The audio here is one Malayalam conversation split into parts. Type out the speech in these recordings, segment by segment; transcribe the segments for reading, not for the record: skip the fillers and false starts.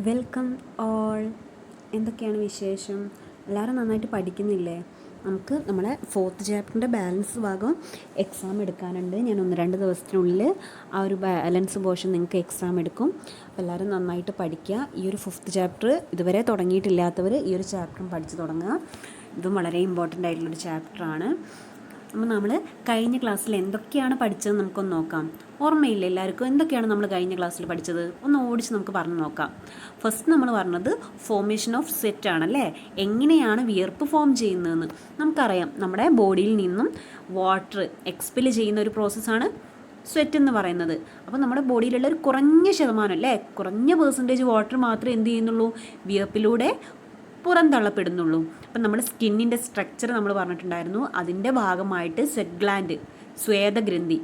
Welcome all. എന്തൊക്കെയാണ് വിശേഷം? എല്ലാവരും നന്നായിട്ട് പഠിക്കുന്നില്ലേ? നമുക്ക് നമ്മുടെ 4th ചാപ്റ്ററിൻ്റെ ബാലൻസ് ഭാഗം എക്സാം എടുക്കാനുണ്ട്. ഞാൻ 1-2 ദിവസത്തിനുള്ളിൽ ആ ഒരു ബാലൻസ് പോർഷൻ നിങ്ങൾക്ക് എക്സാം എടുക്കും. അപ്പോൾ എല്ലാവരും നന്നായിട്ട് പഠിക്കുക. ഈ ഒരു 5th ചാപ്റ്റർ ഇതുവരെ തുടങ്ങിയിട്ടില്ലാത്തവർ ഈ ഒരു ചാപ്റ്ററും പഠിച്ചു തുടങ്ങുക. ഇതും വളരെ ഇമ്പോർട്ടൻ്റ് ആയിട്ടുള്ളൊരു ചാപ്റ്ററാണ്. അപ്പോൾ നമ്മൾ കഴിഞ്ഞ ക്ലാസ്സിൽ എന്തൊക്കെയാണ് പഠിച്ചത് നമുക്കൊന്ന് നോക്കാം. ഓർമ്മയില്ല എല്ലാവർക്കും? എന്തൊക്കെയാണ് നമ്മൾ കഴിഞ്ഞ ക്ലാസ്സിൽ പഠിച്ചത്? ഒന്ന് ഓടിച്ച് നമുക്ക് പറഞ്ഞു നോക്കാം. ഫസ്റ്റ് നമ്മൾ പറഞ്ഞത് ഫോർമേഷൻ ഓഫ് സ്വെറ്റ് ആണല്ലേ. എങ്ങനെയാണ് വിയർപ്പ് ഫോം ചെയ്യുന്നതെന്ന് നമുക്കറിയാം. നമ്മുടെ ബോഡിയിൽ നിന്നും വാട്ടർ എക്സ്പെൽ ചെയ്യുന്ന ഒരു പ്രോസസ്സാണ് സ്വെറ്റ് എന്ന് പറയുന്നത്. അപ്പോൾ നമ്മുടെ ബോഡിയിലുള്ള ഒരു കുറഞ്ഞ ശതമാനം അല്ലേ, കുറഞ്ഞ പെർസെൻറ്റേജ് വാട്ടർ മാത്രമേ എന്ത് ചെയ്യുന്നുള്ളൂ, വിയർപ്പിലൂടെ പുറന്തള്ളപ്പെടുന്നുള്ളൂ. അപ്പം നമ്മുടെ സ്കിന്നിൻ്റെ സ്ട്രക്ചർ നമ്മൾ പറഞ്ഞിട്ടുണ്ടായിരുന്നു. അതിൻ്റെ ഭാഗമായിട്ട് സ്വെറ്റ് ഗ്ലാൻഡ്, സ്വേദഗ്രന്ഥി,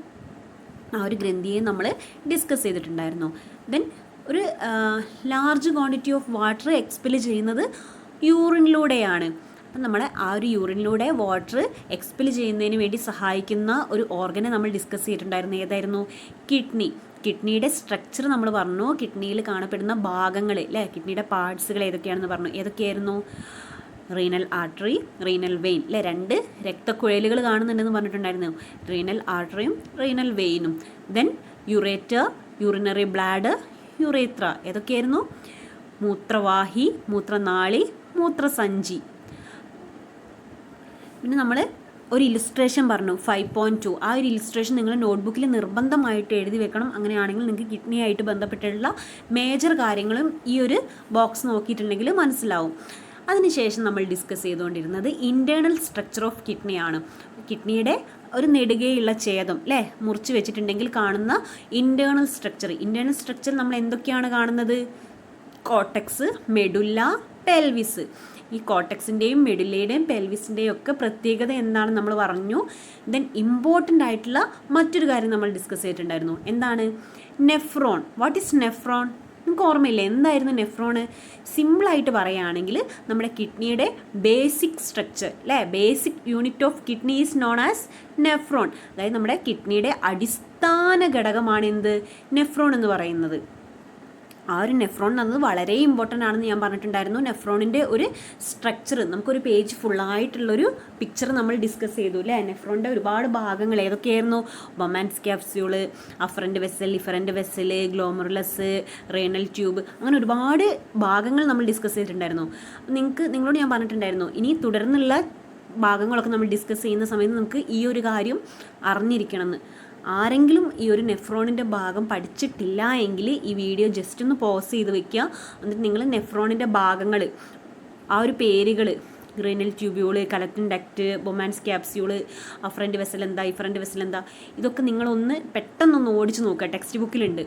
ആ ഒരു ഗ്രന്ഥിയെ നമ്മൾ ഡിസ്കസ് ചെയ്തിട്ടുണ്ടായിരുന്നു. ദെൻ ഒരു large quantity of water expel ചെയ്യുന്നത് യൂറിനിലൂടെയാണ്. അപ്പം നമ്മൾ ആ ഒരു യൂറിനിലൂടെ വാട്ടർ എക്സ്പെൽ ചെയ്യുന്നതിന് വേണ്ടി സഹായിക്കുന്ന ഒരു ഓർഗനെ നമ്മൾ ഡിസ്കസ് ചെയ്തിട്ടുണ്ടായിരുന്നു. ഏതായിരുന്നു? കിഡ്നി. കിഡ്നിയുടെ സ്ട്രക്ചർ നമ്മൾ പറഞ്ഞു. കിഡ്നിയിൽ കാണപ്പെടുന്ന ഭാഗങ്ങൾ അല്ലേ, കിഡ്നിയുടെ പാർട്സുകൾ ഏതൊക്കെയാണെന്ന് പറഞ്ഞു. ഏതൊക്കെയായിരുന്നു? റീനൽ ആർട്ടറി, റീനൽ വെയിൻ അല്ലേ, 2 രക്തക്കുഴലുകൾ കാണുന്നുണ്ടെന്ന് പറഞ്ഞിട്ടുണ്ടായിരുന്നു. റീനൽ ആർട്ടറിയും റീനൽ വെയിനും. Then ureter, urinary bladder, urethra. ഏതൊക്കെയായിരുന്നു? മൂത്രവാഹി, മൂത്രനാളി, മൂത്രസഞ്ചി. പിന്നെ നമ്മൾ ഒരു ഇലിസ്ട്രേഷൻ പറഞ്ഞു 5.2. ആ ഒരു ഇലിസ്ട്രേഷൻ നിങ്ങൾ നോട്ട്ബുക്കിൽ നിർബന്ധമായിട്ട് എഴുതി വെക്കണം. അങ്ങനെയാണെങ്കിൽ നിങ്ങൾക്ക് കിഡ്നി ആയിട്ട് ബന്ധപ്പെട്ടുള്ള മേജർ കാര്യങ്ങളും ഈ ഒരു ബോക്സ് നോക്കിയിട്ടുണ്ടെങ്കിൽ മനസ്സിലാവും. അതിനുശേഷം നമ്മൾ ഡിസ്കസ് ചെയ്തുകൊണ്ടിരുന്നത് ഇൻറ്റേർണൽ സ്ട്രക്ചർ ഓഫ് കിഡ്നിയാണ്. കിഡ്നിയുടെ ഒരു നെടുകെയുള്ള ഛേദം അല്ലേ, മുറിച്ച് വെച്ചിട്ടുണ്ടെങ്കിൽ കാണുന്ന ഇൻറ്റേർണൽ സ്ട്രക്ചർ നമ്മൾ എന്തൊക്കെയാണ് കാണുന്നത്? Cortex, medulla, pelvis. ഈ കോർട്ടെക്സിൻ്റെയും മെഡുല്ലയുടെയും പെൽവിസിൻ്റെയും ഒക്കെ പ്രത്യേകത എന്താണെന്ന് നമ്മൾ പറഞ്ഞു. ദെൻ ഇമ്പോർട്ടൻ്റ് ആയിട്ടുള്ള മറ്റൊരു കാര്യം നമ്മൾ ഡിസ്കസ് ചെയ്തിട്ടുണ്ടായിരുന്നു. എന്താണ്? നെഫ്രോൺ. What is nephron? നിങ്ങൾക്ക് ഓർമ്മയില്ലേ എന്തായിരുന്നു നെഫ്രോണ്? സിമ്പിളായിട്ട് പറയുകയാണെങ്കിൽ നമ്മുടെ കിഡ്നിയുടെ ബേസിക് സ്ട്രക്ചർ അല്ലേ, basic unit of kidney is known as nephron. അതായത് നമ്മുടെ കിഡ്നിയുടെ അടിസ്ഥാന ഘടകമാണ് എന്ത്? നെഫ്രോൺ എന്ന് പറയുന്നത്. ആ ഒരു നെഫ്രോൺ എന്നത് വളരെ ഇമ്പോർട്ടൻ്റ് ആണെന്ന് ഞാൻ പറഞ്ഞിട്ടുണ്ടായിരുന്നു. നെഫ്രോണിൻ്റെ ഒരു സ്ട്രക്ചർ നമുക്കൊരു പേജ് ഫുള്ളായിട്ടുള്ളൊരു പിക്ചർ നമ്മൾ ഡിസ്കസ് ചെയ്തു അല്ലേ. നെഫ്രോണിൻ്റെ ഒരുപാട് ഭാഗങ്ങൾ ഏതൊക്കെയായിരുന്നു? Bowman's capsule, afferent vessel, efferent vessel, glomerulus, renal tube, അങ്ങനെ ഒരുപാട് ഭാഗങ്ങൾ നമ്മൾ ഡിസ്കസ് ചെയ്തിട്ടുണ്ടായിരുന്നു. നിങ്ങളോട് ഞാൻ പറഞ്ഞിട്ടുണ്ടായിരുന്നു ഇനി തുടർന്നുള്ള ഭാഗങ്ങളൊക്കെ നമ്മൾ ഡിസ്കസ് ചെയ്യുന്ന സമയത്ത് നമുക്ക് ഈ ഒരു കാര്യം അറിഞ്ഞിരിക്കണമെന്ന്. ആരെങ്കിലും ഈ ഒരു നെഫ്രോണിൻ്റെ ഭാഗം പഠിച്ചിട്ടില്ല എങ്കിൽ ഈ വീഡിയോ ജസ്റ്റ് ഒന്ന് പോസ് ചെയ്ത് വെക്കുക. എന്നിട്ട് നിങ്ങൾ നെഫ്രോണിൻ്റെ ഭാഗങ്ങൾ, ആ ഒരു പേരുകൾ, renal tubule, collecting duct, Bowman's capsule, afferent vessel എന്താ, ഇഫറൻ്റ് വെസൽ എന്താ, ഇതൊക്കെ നിങ്ങളൊന്ന് പെട്ടെന്നൊന്ന് ഓടിച്ച് നോക്കുക. ടെക്സ്റ്റ് ബുക്കിലുണ്ട്.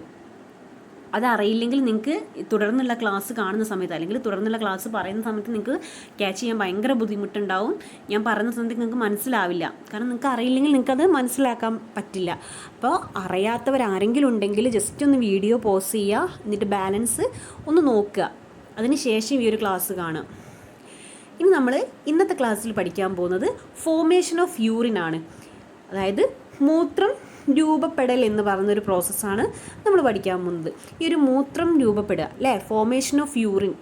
അതറിയില്ലെങ്കിൽ നിങ്ങൾക്ക് തുടർന്നുള്ള ക്ലാസ് കാണുന്ന സമയത്ത് അല്ലെങ്കിൽ തുടർന്നുള്ള ക്ലാസ് പറയുന്ന സമയത്ത് നിങ്ങൾക്ക് ക്യാച്ച് ചെയ്യാൻ ഭയങ്കര ബുദ്ധിമുട്ടുണ്ടാവും. ഞാൻ പറയുന്ന സമയത്ത് നിങ്ങൾക്ക് മനസ്സിലാവില്ല. കാരണം നിങ്ങൾക്ക് അറിയില്ലെങ്കിൽ നിങ്ങൾക്കത് മനസ്സിലാക്കാൻ പറ്റില്ല. അപ്പോൾ അറിയാത്തവരാരെങ്കിലും ഉണ്ടെങ്കിൽ ജസ്റ്റ് ഒന്ന് വീഡിയോ പോസ് ചെയ്യുക, എന്നിട്ട് ബാലൻസ് ഒന്ന് നോക്കുക. അതിന് ശേഷം ഈ ഒരു ക്ലാസ് കാണുക. ഇനി നമ്മൾ ഇന്നത്തെ ക്ലാസ്സിൽ പഠിക്കാൻ പോകുന്നത് ഫോർമേഷൻ ഓഫ് യൂറിൻ ആണ്. അതായത് മൂത്രം രൂപപ്പെടൽ എന്ന് പറയുന്നൊരു പ്രോസസ്സാണ് നമ്മൾ പഠിക്കാൻ പോകുന്നത്. ഈ ഒരു മൂത്രം രൂപപ്പെടുക അല്ലേ, ഫോർമേഷൻ ഓഫ് യൂറിൻ,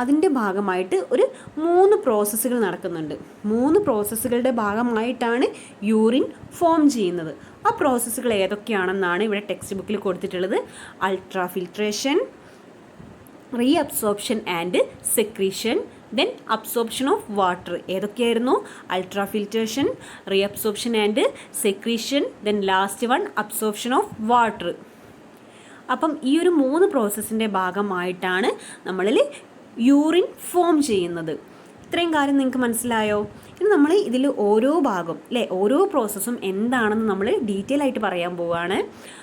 അതിൻ്റെ ഭാഗമായിട്ട് ഒരു 3 പ്രോസസ്സുകൾ നടക്കുന്നുണ്ട്. 3 പ്രോസസ്സുകളുടെ ഭാഗമായിട്ടാണ് യൂറിൻ ഫോം ചെയ്യുന്നത്. ആ പ്രോസസ്സുകൾ ഏതൊക്കെയാണെന്നാണ് ഇവിടെ ടെക്സ്റ്റ് ബുക്കിൽ കൊടുത്തിട്ടുള്ളത്. Ultrafiltration, reabsorption and secretion, then absorption of water. ഏതൊക്കെയായിരുന്നു? Ultrafiltration, reabsorption and secretion, then last one absorption of water. അപ്പം ഈ ഒരു 3 പ്രോസസ്സിൻ്റെ ഭാഗമായിട്ടാണ് നമ്മളിൽ യൂറിൻ ഫോം ചെയ്യുന്നത്. ഇത്രയും കാര്യം നിങ്ങൾക്ക് മനസ്സിലായോ? ഇനി നമ്മൾ ഇതിൽ ഓരോ ഭാഗം അല്ലേ, ഓരോ പ്രോസസ്സും എന്താണെന്ന് നമ്മൾ ഡീറ്റെയിൽ ആയിട്ട് പറയാൻ പോവുകയാണ്.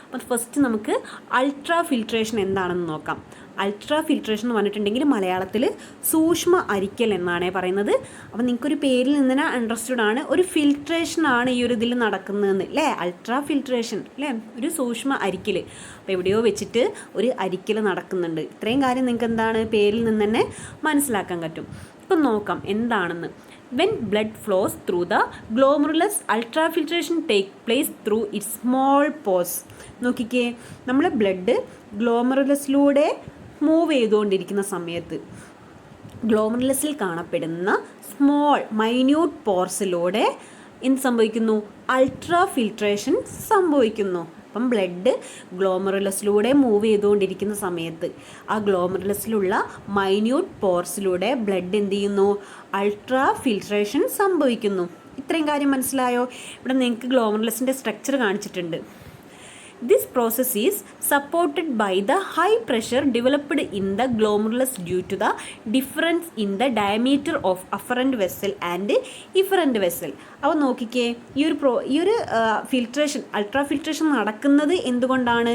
അപ്പോൾ ഫസ്റ്റ് നമുക്ക് അൾട്രാ ഫിൽട്രേഷൻ എന്താണെന്ന് നോക്കാം. അൾട്രാ ഫിൽട്രേഷൻ എന്ന് പറഞ്ഞിട്ടുണ്ടെങ്കിൽ മലയാളത്തിൽ സൂക്ഷ്മ അരിക്കൽ എന്നാണ് പറയുന്നത്. അപ്പോൾ നിങ്ങൾക്കൊരു പേരിൽ നിന്ന് തന്നെ അണ്ടർസ്റ്റുഡ് ആണ്, ഒരു ഫിൽട്രേഷനാണ് ഈ ഒരു ഇതിൽ നടക്കുന്നതെന്ന് അല്ലേ. അൾട്രാ ഫിൽട്രേഷൻ അല്ലേ, ഒരു സൂക്ഷ്മ അരിക്കൽ. അപ്പോൾ എവിടെയോ വെച്ചിട്ട് ഒരു അരിക്കൽ നടക്കുന്നുണ്ട്. ഇത്രയും കാര്യം നിങ്ങൾക്ക് എന്താണ് പേരിൽ നിന്ന് തന്നെ മനസ്സിലാക്കാൻ പറ്റും. ഇപ്പം നോക്കാം എന്താണെന്ന്. When blood flows through the glomerulus, ultrafiltration take place through its small pores. നോക്കിക്കേ, നമ്മൾ ബ്ലഡ് ഗ്ലോമറുലസിലൂടെ മൂവ് ചെയ്തുകൊണ്ടിരിക്കുന്ന സമയത്ത് ഗ്ലോമറുലസിൽ കാണപ്പെടുന്ന സ്മോൾ മൈന്യൂട്ട് പോർസിലൂടെ എന്ത് സംഭവിക്കുന്നു? അൾട്രാ ഫിൽട്രേഷൻ സംഭവിക്കുന്നു. അപ്പം ബ്ലഡ് ഗ്ലോമറുലസിലൂടെ മൂവ് ചെയ്തുകൊണ്ടിരിക്കുന്ന സമയത്ത് ആ ഗ്ലോമറുലസിലുള്ള മൈന്യൂട്ട് പോർസിലൂടെ ബ്ലഡ് എന്ത് ചെയ്യുന്നു? അൾട്രാ ഫിൽട്രേഷൻ സംഭവിക്കുന്നു. ഇത്രയും കാര്യം മനസ്സിലായോ? ഇവിടെ നിങ്ങൾക്ക് ഗ്ലോമറുലസിൻ്റെ സ്ട്രക്ചർ കാണിച്ചിട്ടുണ്ട്. This process is supported by the high pressure developed in the glomerulus due to the difference in the diameter of afferent vessel and efferent vessel. അപ്പോൾ നോക്കിക്കേ, ഈ ഒരു ഫിൽട്രേഷൻ, അൾട്രാ ഫിൽട്രേഷൻ നടക്കുന്നത് എന്തുകൊണ്ടാണ്?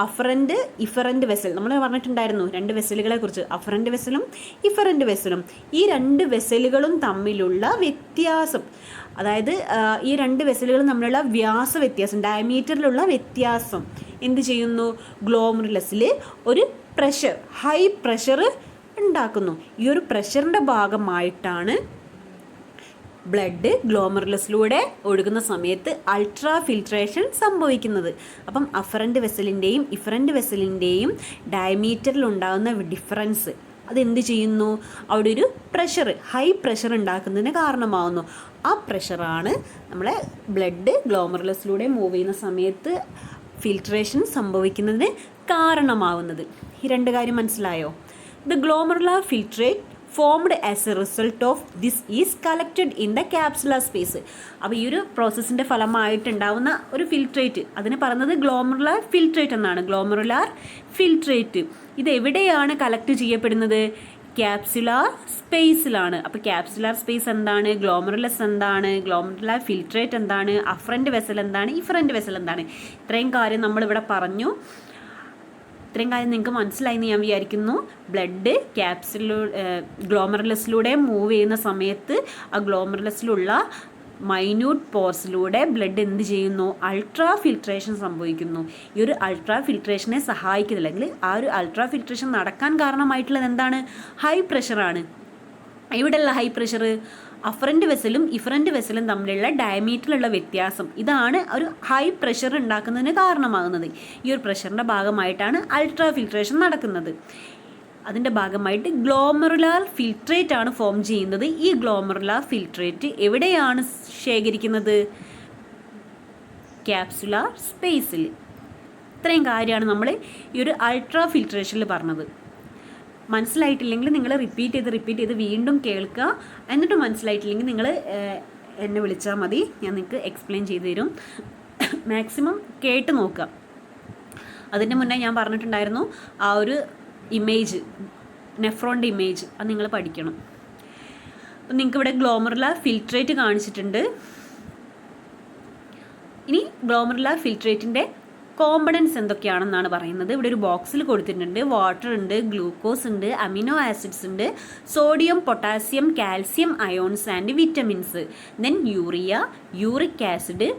അഫറൻറ്റ് ഇഫറൻറ്റ് വെസൽ, നമ്മൾ പറഞ്ഞിട്ടുണ്ടായിരുന്നു 2 വെസലുകളെ കുറിച്ച്, അഫറൻറ്റ് വെസലും ഇഫറൻറ്റ് വെസലും. ഈ 2 വെസലുകളും തമ്മിലുള്ള വ്യത്യാസം, അതായത് ഈ 2 വെസലുകളും തമ്മിലുള്ള വ്യാസ വ്യത്യാസം, ഡയമീറ്ററിലുള്ള വ്യത്യാസം എന്ത് ചെയ്യുന്നു? ഗ്ലോമറുലസിൽ ഒരു പ്രഷർ, ഹൈ പ്രഷർ ഉണ്ടാക്കുന്നു. ഈ ഒരു പ്രഷറിൻ്റെ ഭാഗമായിട്ടാണ് ബ്ലഡ് ഗ്ലോമറുലസിലൂടെ ഒഴുകുന്ന സമയത്ത് അൾട്രാ ഫിൽട്രേഷൻ സംഭവിക്കുന്നത്. അപ്പം അഫറൻറ്റ് വെസലിൻ്റെയും ഇഫറൻറ്റ് വെസലിൻ്റെയും ഡയമീറ്ററിൽ ഉണ്ടാകുന്ന ഡിഫറൻസ് അതെന്ത് ചെയ്യുന്നു? അവിടെ ഒരു പ്രഷർ, ഹൈ പ്രഷർ ഉണ്ടാക്കുന്നതിന് കാരണമാകുന്നു. ആ പ്രഷറാണ് നമ്മളെ ബ്ലഡ് ഗ്ലോമറുലസിലൂടെ മൂവ് ചെയ്യുന്ന സമയത്ത് ഫിൽട്രേഷൻ സംഭവിക്കുന്നതിന് കാരണമാവുന്നത്. ഈ 2 കാര്യം മനസ്സിലായോ? The glomerular filtrate formed as A result of this is collected in the capsular space. അപ്പോൾ ഈ ഒരു പ്രോസസ്സിൻ്റെ ഫലമായിട്ടുണ്ടാവുന്ന ഒരു ഫിൽട്രേറ്റ്, അതിന് പറയുന്നത് ഗ്ലോമറുലാർ ഫിൽട്രേറ്റ് എന്നാണ്. ഗ്ലോമറുലാർ ഫിൽട്രേറ്റ് ഇത് എവിടെയാണ് കളക്ട് ചെയ്യപ്പെടുന്നത്? ക്യാപ്സുലാർ സ്പേസിലാണ്. അപ്പോൾ ക്യാപ്സുലാർ സ്പേസ് എന്താണ്? ഗ്ലോമറുലസ് എന്താണ്? ഗ്ലോമറുലാർ ഫിൽട്രേറ്റ് എന്താണ്? അഫറൻറ്റ് വെസൽ എന്താണ്? ഇഫറൻറ്റ് വെസൽ എന്താണ്? ഇത്രയും കാര്യം നമ്മളിവിടെ പറഞ്ഞു. ഇത്രയും കാര്യം നിങ്ങൾക്ക് മനസ്സിലായി എന്ന് ഞാൻ വിചാരിക്കുന്നു. ബ്ലഡ് ഗ്ലോമറുലസിലൂടെ മൂവ് ചെയ്യുന്ന സമയത്ത് ആ ഗ്ലോമറുലസിലുള്ള മൈന്യൂട്ട് പോർസിലൂടെ ബ്ലഡ് എന്ത് ചെയ്യുന്നു? അൾട്രാ ഫിൽട്രേഷൻ സംഭവിക്കുന്നു. ഈ ഒരു അൾട്രാ ഫിൽട്രേഷനെ സഹായിക്കുന്നില്ല, അല്ലെങ്കിൽ ആ ഒരു അൾട്രാ ഫിൽട്രേഷൻ നടക്കാൻ കാരണമായിട്ടുള്ളത് എന്താണ്? ഹൈ പ്രഷറാണ്. ഇവിടെയുള്ള ഹൈ പ്രഷർ അഫറൻറ്റ് വെസലും ഇഫറൻറ്റ് വെസലും തമ്മിലുള്ള ഡയമീറ്ററിലുള്ള വ്യത്യാസം, ഇതാണ് ഒരു ഹൈ പ്രഷർ ഉണ്ടാക്കുന്നതിന് കാരണമാകുന്നത്. ഈ ഒരു പ്രഷറിൻ്റെ ഭാഗമായിട്ടാണ് അൾട്രാ ഫിൽട്രേഷൻ നടക്കുന്നത്. അതിൻ്റെ ഭാഗമായിട്ട് ഗ്ലോമറുലാർ ഫിൽട്രേറ്റ് ആണ് ഫോം ചെയ്യുന്നത്. ഈ ഗ്ലോമറുലാർ ഫിൽട്രേറ്റ് എവിടെയാണ് ശേഖരിക്കുന്നത്? ക്യാപ്സുലാർ സ്പേസിൽ. ഇത്രയും കാര്യമാണ് നമ്മൾ ഈ ഒരു അൾട്രാ ഫിൽട്രേഷനിൽ പറഞ്ഞത്. മനസ്സിലായിട്ടില്ലെങ്കിൽ നിങ്ങൾ റിപ്പീറ്റ് ചെയ്ത് വീണ്ടും കേൾക്കുക. എന്നിട്ട് മനസ്സിലായിട്ടില്ലെങ്കിൽ നിങ്ങൾ എന്നെ വിളിച്ചാൽ മതി, ഞാൻ നിങ്ങൾക്ക് എക്സ്പ്ലെയിൻ ചെയ്തു തരും. മാക്സിമം കേട്ട് നോക്കുക. അതിൻ്റെ മുന്നേ ഞാൻ പറഞ്ഞിട്ടുണ്ടായിരുന്നു ആ ഒരു ഇമേജ്, നെഫ്രോണിൻ്റെ ഇമേജ്, അത് നിങ്ങൾ പഠിക്കണം. അപ്പം നിങ്ങൾക്ക് ഇവിടെ ഗ്ലോമറുലാർ ഫിൽട്രേറ്റ് കാണിച്ചിട്ടുണ്ട്. ഇനി ഗ്ലോമറുലാർ ഫിൽട്രേറ്റിൻ്റെ കോമ്പണൻസ് എന്തൊക്കെയാണെന്നാണ് പറയുന്നത്. ഇവിടെ ഒരു ബോക്സിൽ കൊടുത്തിട്ടുണ്ട്. വാട്ടർ ഉണ്ട്, ഗ്ലൂക്കോസ് ഉണ്ട്, അമിനോ ആസിഡ്സ് ഉണ്ട്, sodium, potassium, calcium ions and vitamins, then urea, uric acid,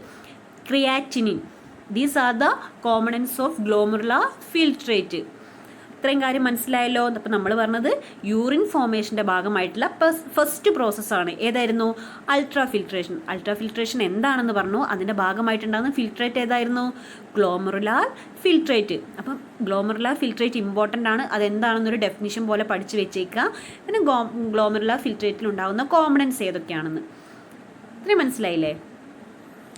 creatinine. These are the components of glomerular filtrate. ഇത്രയും കാര്യം മനസ്സിലായല്ലോ. അപ്പം നമ്മൾ പറഞ്ഞത് യൂറിൻ ഫോർമേഷൻ്റെ ഭാഗമായിട്ടുള്ള ഫസ്റ്റ് പ്രോസസ്സാണ്. ഏതായിരുന്നു? Ultra filtration. അൾട്രാ ഫിൽട്രേഷൻ എന്താണെന്ന് പറഞ്ഞു. അതിൻ്റെ ഭാഗമായിട്ടുണ്ടാകുന്ന ഫിൽട്രേറ്റ് ഏതായിരുന്നു? Glomerular filtrate. അപ്പം ഗ്ലോമറുലാർ ഫിൽട്രേറ്റ് ഇമ്പോർട്ടൻ്റ് ആണ്. അതെന്താണെന്നൊരു ഡെഫിനിഷൻ പോലെ പഠിച്ച് വെച്ചേക്കുക. പിന്നെ ഗ്ലോമറുലാർ ഫിൽട്രേറ്റിൽ ഉണ്ടാകുന്ന കോമ്പണൻസ് ഏതൊക്കെയാണെന്ന് ഇത്രയും മനസ്സിലായില്ലേ?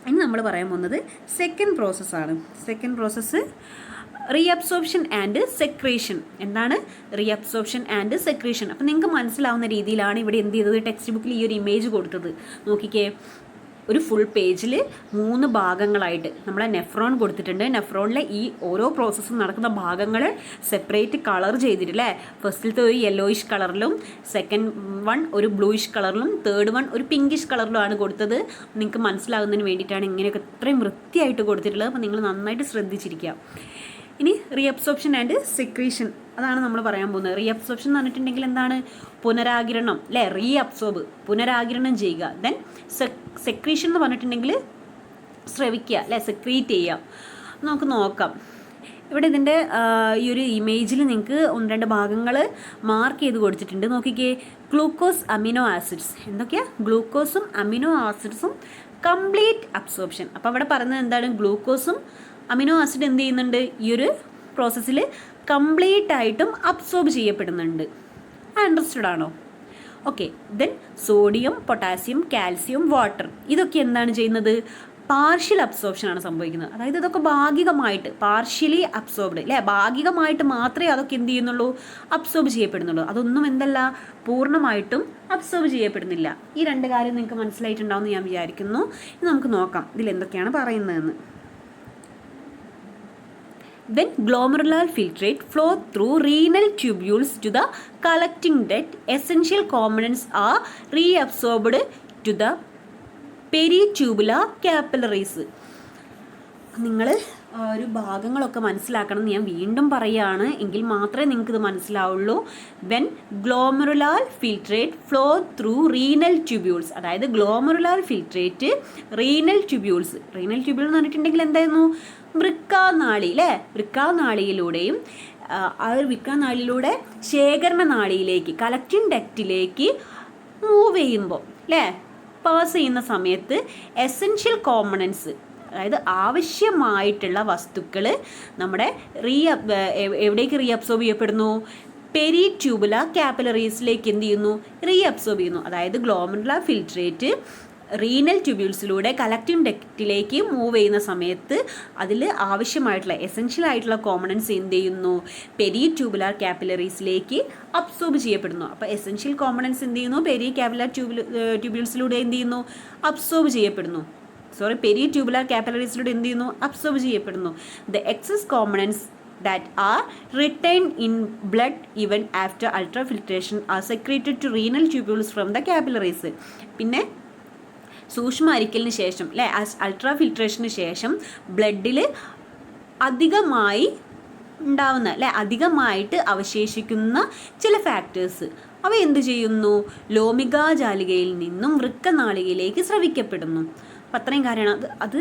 ഇനി നമ്മൾ പറയാൻ പോകുന്നത് സെക്കൻഡ് പ്രോസസ്സാണ്. Second process reabsorption and secretion. എന്താണ് റീഅബ്സോർപ്ഷൻ ആൻഡ് സെക്രീഷൻ? അപ്പം നിങ്ങൾക്ക് മനസ്സിലാവുന്ന രീതിയിലാണ് ഇവിടെ എന്ത് ചെയ്തത്? ടെക്സ്റ്റ് ബുക്കിൽ ഈ ഒരു ഇമേജ് കൊടുത്തത്. നോക്കിക്കേ, ഒരു ഫുൾ പേജിൽ 3 ഭാഗങ്ങളായിട്ട് നമ്മളെ നെഫ്രോൺ കൊടുത്തിട്ടുണ്ട്. നെഫ്രോണിലെ ഈ ഓരോ പ്രോസസ്സും നടക്കുന്ന ഭാഗങ്ങൾ സെപ്പറേറ്റ് കളർ ചെയ്തിട്ടില്ലേ? ഫസ്റ്റിലത്തെ ഒരു യെല്ലോയിഷ് കളറിലും, സെക്കൻഡ് വൺ ഒരു ബ്ലൂയിഷ് കളറിലും, തേർഡ് വൺ ഒരു പിങ്കിഷ് കളറിലുമാണ് കൊടുത്തത്. നിങ്ങൾക്ക് മനസ്സിലാകുന്നതിന് വേണ്ടിയിട്ടാണ് ഇങ്ങനെയൊക്കെ ഇത്രയും വൃത്തിയായിട്ട് കൊടുത്തിട്ടുള്ളത്. അപ്പോൾ നിങ്ങൾ നന്നായിട്ട് ശ്രദ്ധിച്ചിരിക്കുക. ഇനി റീഅബ്സോർപ്ഷൻ ആൻഡ് സെക്രീഷൻ, അതാണ് നമ്മൾ പറയാൻ പോകുന്നത്. റീഅബ്സോർപ്ഷൻ എന്ന് പറഞ്ഞിട്ടുണ്ടെങ്കിൽ എന്താണ്? പുനരാഗിരണം അല്ലേ? റീഅബ്സോർബ്, പുനരാഗിരണം ചെയ്യുക. ദെൻ സെക്രീഷൻ എന്ന് പറഞ്ഞിട്ടുണ്ടെങ്കിൽ സ്രവിക്കുക അല്ലേ? സെക്രീറ്റ് ചെയ്യുക. നമുക്ക് നോക്കാം. ഇവിടെ ഇതിൻ്റെ ഈ ഒരു ഇമേജിൽ നിങ്ങൾക്ക് 1-2 ഭാഗങ്ങൾ മാർക്ക് ചെയ്ത് കൊടുത്തിട്ടുണ്ട്. നോക്കിക്കേ, ഗ്ലൂക്കോസ്, അമിനോ ആസിഡ്സ്. എന്തൊക്കെയാണ്? ഗ്ലൂക്കോസും അമിനോ ആസിഡ്സും കംപ്ലീറ്റ് അബ്സോർപ്ഷൻ. അപ്പോൾ അവിടെ പറയുന്നത് എന്താണ്? ഗ്ലൂക്കോസും അമിനോ ആസിഡ് എന്ത് ചെയ്യുന്നുണ്ട്? ഈ ഒരു പ്രോസസ്സിൽ കംപ്ലീറ്റ് ആയിട്ടും അബ്സോർബ് ചെയ്യപ്പെടുന്നുണ്ട്. അണ്ടർസ്റ്റുഡ് ആണോ? Okay. Then sodium, potassium, calcium, water ഇതൊക്കെ എന്താണ് ചെയ്യുന്നത്? പാർഷ്യൽ അബ്സോർപ്ഷനാണ് സംഭവിക്കുന്നത്. അതായത് ഇതൊക്കെ ഭാഗികമായിട്ട്, പാർഷ്യലി അബ്സോർബ്ഡ് അല്ലേ, ഭാഗികമായിട്ട് മാത്രമേ അതൊക്കെ എന്ത് ചെയ്യുന്നുള്ളൂ? അബ്സോർബ് ചെയ്യപ്പെടുന്നുള്ളൂ. അതൊന്നും എന്തല്ല, പൂർണ്ണമായിട്ടും അബ്സോർബ് ചെയ്യപ്പെടുന്നില്ല. ഈ രണ്ട് കാര്യം നിങ്ങൾക്ക് മനസ്സിലായിട്ടുണ്ടാവുമെന്ന് ഞാൻ വിചാരിക്കുന്നു. ഇനി നമുക്ക് നോക്കാം ഇതിൽ എന്തൊക്കെയാണ് പറയുന്നതെന്ന്. Then glomerular filtrate flow through renal tubules to the collecting duct. Essential components are reabsorbed to the peritubular capillaries. നിങ്ങൾ ഒരു ഭാഗങ്ങളൊക്കെ മനസ്സിലാക്കണം എന്ന് ഞാൻ വീണ്ടും പറയുകയാണ്, എങ്കിൽ മാത്രമേ നിങ്ങൾക്കിത് മനസ്സിലാവുള്ളൂ. When glomerular filtrate flow through renal tubules, അതായത് ഗ്ലോമറുലാർ ഫിൽട്രേറ്റ് റീനൽ ട്യൂബ്യൂൾസ് എന്ന് പറഞ്ഞിട്ടുണ്ടെങ്കിൽ എന്തായിരുന്നു? വൃക്കാനാളി അല്ലേ, വൃക്കാനാളിയിലൂടെയും ആ ഒരു വൃക്കാനാളിയിലൂടെ ശേഖരണ നാളിയിലേക്ക്, കളക്റ്റിംഗ് ഡക്റ്റിലേക്ക് മൂവ് ചെയ്യുമ്പോൾ അല്ലേ, പാസ് ചെയ്യുന്ന സമയത്ത് എസെൻഷ്യൽ കോമ്പണൻസ്, അതായത് ആവശ്യമായിട്ടുള്ള വസ്തുക്കൾ നമ്മുടെ എവിടേക്ക് റീഅബ്സോർബ് ചെയ്യപ്പെടുന്നു? പെരിട്യൂബുലർ കാപ്പിലറീസിലേക്ക് എന്ത് ചെയ്യുന്നു? റീഅബ്സോർബ് ചെയ്യുന്നു. അതായത് ഗ്ലോമറുലാർ ഫിൽട്രേറ്റ് റീനൽ ട്യൂബ്യൂൾസിലൂടെ കളക്റ്റിംഗ് ഡക്റ്റിലേക്ക് മൂവ് ചെയ്യുന്ന സമയത്ത് അതിൽ ആവശ്യമായിട്ടുള്ള എസെൻഷ്യൽ ആയിട്ടുള്ള കോമ്പണൻസ് എന്ത് ചെയ്യുന്നു? പെരിട്യൂബുലർ കാപ്പിലറീസിലേക്ക് അബ്സോർബ് ചെയ്യപ്പെടുന്നു. അപ്പോൾ എസെൻഷ്യൽ കോമ്പണൻസ് എന്ത് ചെയ്യുന്നു? പെരിക്യാപ്പുലർ ട്യൂബ്യൂൾസിലൂടെ എന്ത് ചെയ്യുന്നു? അബ്സോർബ് ചെയ്യപ്പെടുന്നു. പെരിട്യൂബുലർ കാപ്പിലറീസിലൂടെ എന്ത് ചെയ്യുന്നു? അബ്സോർബ് ചെയ്യപ്പെടുന്നു. The excess components that are retained in blood even after ultrafiltration are secreted to renal tubules from the capillaries. പിന്നെ സൂക്ഷ്മ അരിക്കലിന് ശേഷം അല്ലേ, അൾട്രാഫിൽട്രേഷന് ശേഷം ബ്ലഡിൽ അധികമായി ഉണ്ടാവുന്ന അല്ലേ, അധികമായിട്ട് അവശേഷിക്കുന്ന ചില ഫാക്ടേഴ്സ് അവ എന്ത് ചെയ്യുന്നു? ലോമികാജാലികയിൽ നിന്നും വൃക്കനാളികയിലേക്ക് സ്രവിക്കപ്പെടുന്നു. അപ്പം അത്രയും കാര്യമാണ്. അത്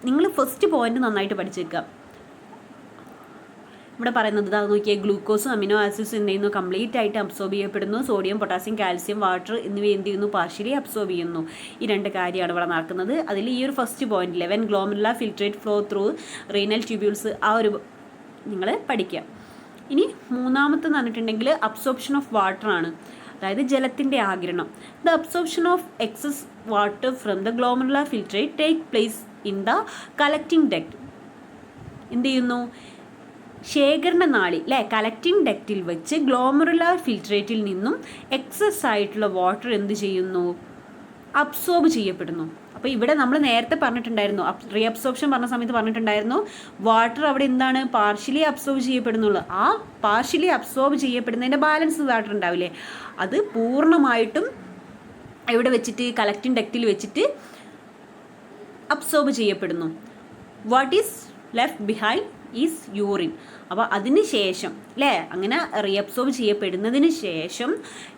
നിങ്ങൾ ഫസ്റ്റ് പോയിന്റ് നന്നായിട്ട് പഠിച്ചേക്കുക. ഇവിടെ പറയുന്നത് അത് നോക്കിയാൽ ഗ്ലൂക്കോസും അമിനോ ആസിഡ്സും എന്ത് ചെയ്യുന്നു? കംപ്ലീറ്റ് ആയിട്ട് അബ്സോർബ് ചെയ്യപ്പെടുന്നു. സോഡിയം, പൊട്ടാസ്യം, കാൽസ്യം, വാട്ടർ എന്നിവ എന്ത് ചെയ്യുന്നു? പാർഷ്യലി അബ്സോർബ് ചെയ്യുന്നു. ഈ രണ്ട് കാര്യമാണ് ഇവിടെ നടക്കുന്നത്. അതിൽ ഈ ഒരു ഫസ്റ്റ് പോയിന്റിൽ when glomerular filtrate flow through renal tubules, ആ ഒരു നിങ്ങൾ പഠിക്കുക. ഇനി മൂന്നാമത്തെന്ന് പറഞ്ഞിട്ടുണ്ടെങ്കിൽ അബ്സോർപ്ഷൻ ഓഫ് വാട്ടർ ആണ്, അതായത് ജലത്തിൻ്റെ ആഗിരണം. The absorption of excess water from the glomerular filtrate take place in the collecting duct. എന്ത് ചെയ്യുന്നു? ശേഖരണ നാളി അല്ലേ, കളക്റ്റിംഗ് ഡക്റ്റിൽ വെച്ച് ഗ്ലോമറുലാർ ഫിൽട്രേറ്റിൽ നിന്നും എക്സസ് ആയിട്ടുള്ള വാട്ടർ എന്ത് ചെയ്യുന്നു? അബ്സോർബ് ചെയ്യപ്പെടുന്നു. അപ്പോൾ ഇവിടെ നമ്മൾ നേരത്തെ പറഞ്ഞിട്ടുണ്ടായിരുന്നു, റീഅബ്സോർപ്ഷൻ പറഞ്ഞ സമയത്ത് പറഞ്ഞിട്ടുണ്ടായിരുന്നു, വാട്ടർ അവിടെ എന്താണ്? പാർഷ്യലി അബ്സോർബ് ചെയ്യപ്പെടുന്നുള്ളൂ. ആ പാർഷ്യലി അബ്സോർബ് ചെയ്യപ്പെടുന്നതിൻ്റെ ബാലൻസ് വാട്ടർ ഉണ്ടാവില്ലേ, അത് പൂർണ്ണമായിട്ടും എവിടെ വെച്ചിട്ട്? കളക്റ്റിംഗ് ഡക്റ്റിൽ വെച്ചിട്ട് അബ്സോർബ് ചെയ്യപ്പെടുന്നു. What is left behind is urine. അപ്പോൾ അതിന് ശേഷം അല്ലേ, അങ്ങനെ റീഅബ്സോർബ് ചെയ്യപ്പെടുന്നതിന് ശേഷം